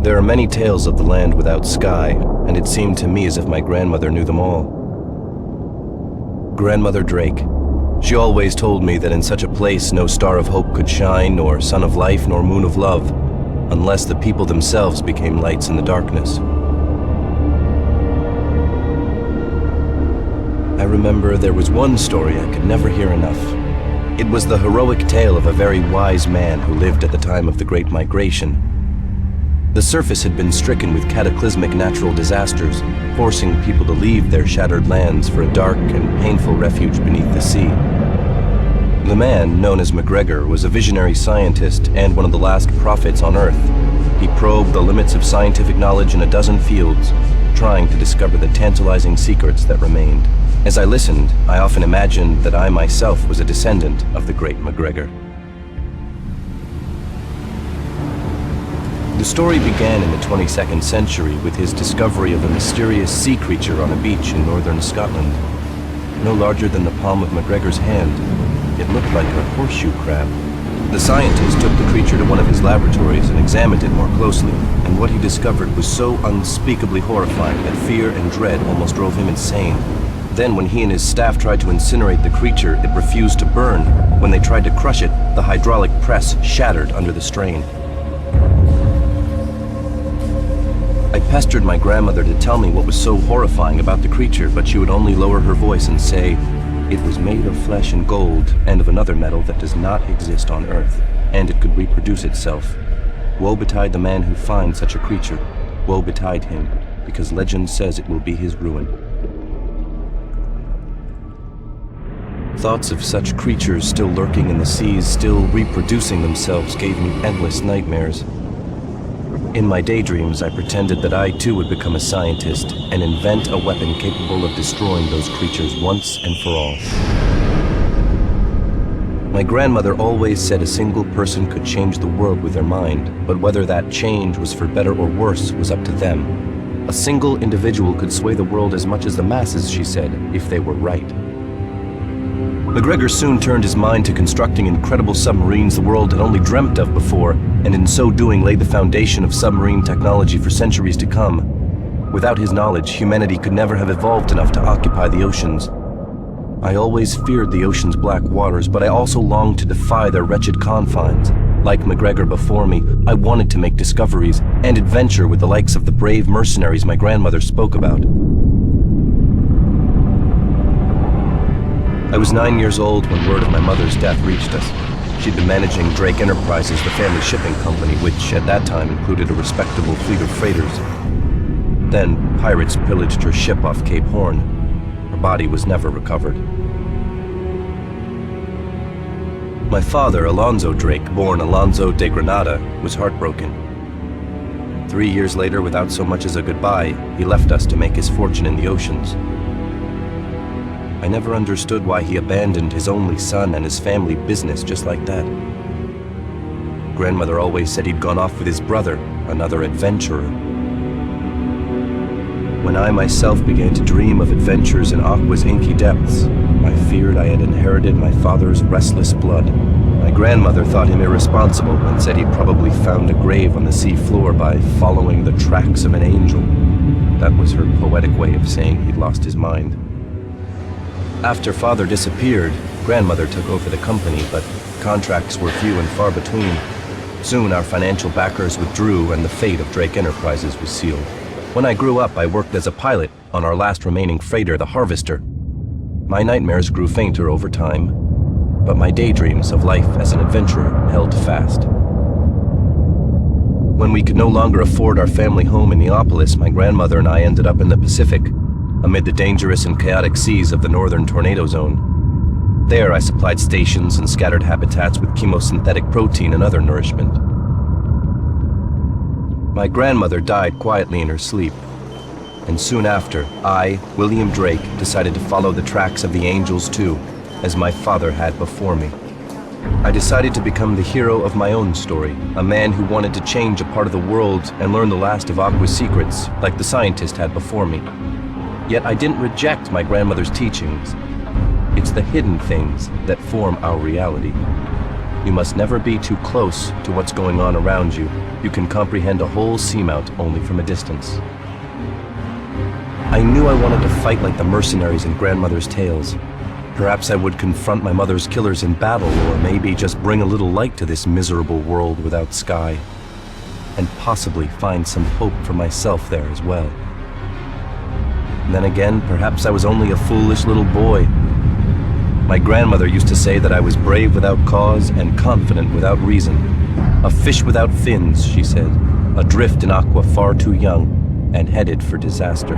There are many tales of the land without sky, and it seemed to me as if my grandmother knew them all. Grandmother Drake. She always told me that in such a place no star of hope could shine, nor sun of life, nor moon of love, unless the people themselves became lights in the darkness. I remember there was one story I could never hear enough. It was the heroic tale of a very wise man who lived at the time of the Great Migration. The surface had been stricken with cataclysmic natural disasters, forcing people to leave their shattered lands for a dark and painful refuge beneath the sea. The man, known as MacGregor, was a visionary scientist and one of the last prophets on Earth. He probed the limits of scientific knowledge in a dozen fields, trying to discover the tantalizing secrets that remained. As I listened, I often imagined that I myself was a descendant of the great MacGregor. The story began in the 22nd century with his discovery of a mysterious sea creature on a beach in northern Scotland. No larger than the palm of MacGregor's hand, it looked like a horseshoe crab. The scientist took the creature to one of his laboratories and examined it more closely, and what he discovered was so unspeakably horrifying that fear and dread almost drove him insane. Then, when he and his staff tried to incinerate the creature, it refused to burn. When they tried to crush it, the hydraulic press shattered under the strain. I pestered my grandmother to tell me what was so horrifying about the creature, but she would only lower her voice and say, "It was made of flesh and gold, and of another metal that does not exist on Earth, and it could reproduce itself. Woe betide the man who finds such a creature. Woe betide him, because legend says it will be his ruin." Thoughts of such creatures still lurking in the seas, still reproducing themselves, gave me endless nightmares. In my daydreams, I pretended that I too would become a scientist and invent a weapon capable of destroying those creatures once and for all. My grandmother always said a single person could change the world with their mind, but whether that change was for better or worse was up to them. A single individual could sway the world as much as the masses, she said, if they were right. MacGregor soon turned his mind to constructing incredible submarines the world had only dreamt of before, and in so doing laid the foundation of submarine technology for centuries to come. Without his knowledge, humanity could never have evolved enough to occupy the oceans. I always feared the ocean's black waters, but I also longed to defy their wretched confines. Like MacGregor before me, I wanted to make discoveries and adventure with the likes of the brave mercenaries my grandmother spoke about. I was 9 years old when word of my mother's death reached us. She'd been managing Drake Enterprises, the family shipping company, which at that time included a respectable fleet of freighters. Then, pirates pillaged her ship off Cape Horn. Her body was never recovered. My father, Alonzo Drake, born Alonzo de Granada, was heartbroken. 3 years later, without so much as a goodbye, he left us to make his fortune in the oceans. I never understood why he abandoned his only son and his family business just like that. Grandmother always said he'd gone off with his brother, another adventurer. When I myself began to dream of adventures in Aqua's inky depths, I feared I had inherited my father's restless blood. My grandmother thought him irresponsible and said he'd probably found a grave on the sea floor by following the tracks of an angel. That was her poetic way of saying he'd lost his mind. After father disappeared, grandmother took over the company, but contracts were few and far between. Soon our financial backers withdrew and the fate of Drake Enterprises was sealed. When I grew up, I worked as a pilot on our last remaining freighter, the Harvester. My nightmares grew fainter over time, but my daydreams of life as an adventurer held fast. When we could no longer afford our family home in Neapolis, my grandmother and I ended up in the Pacific, amid the dangerous and chaotic seas of the northern tornado zone. There I supplied stations and scattered habitats with chemosynthetic protein and other nourishment. My grandmother died quietly in her sleep, and soon after, I, William Drake, decided to follow the tracks of the angels too, as my father had before me. I decided to become the hero of my own story, a man who wanted to change a part of the world and learn the last of Aqua's secrets, like the scientist had before me. Yet I didn't reject my grandmother's teachings. It's the hidden things that form our reality. You must never be too close to what's going on around you. You can comprehend a whole seamount only from a distance. I knew I wanted to fight like the mercenaries in grandmother's tales. Perhaps I would confront my mother's killers in battle, or maybe just bring a little light to this miserable world without sky, and possibly find some hope for myself there as well. Then again, perhaps I was only a foolish little boy. My grandmother used to say that I was brave without cause and confident without reason. A fish without fins, she said, adrift in Aqua far too young, and headed for disaster.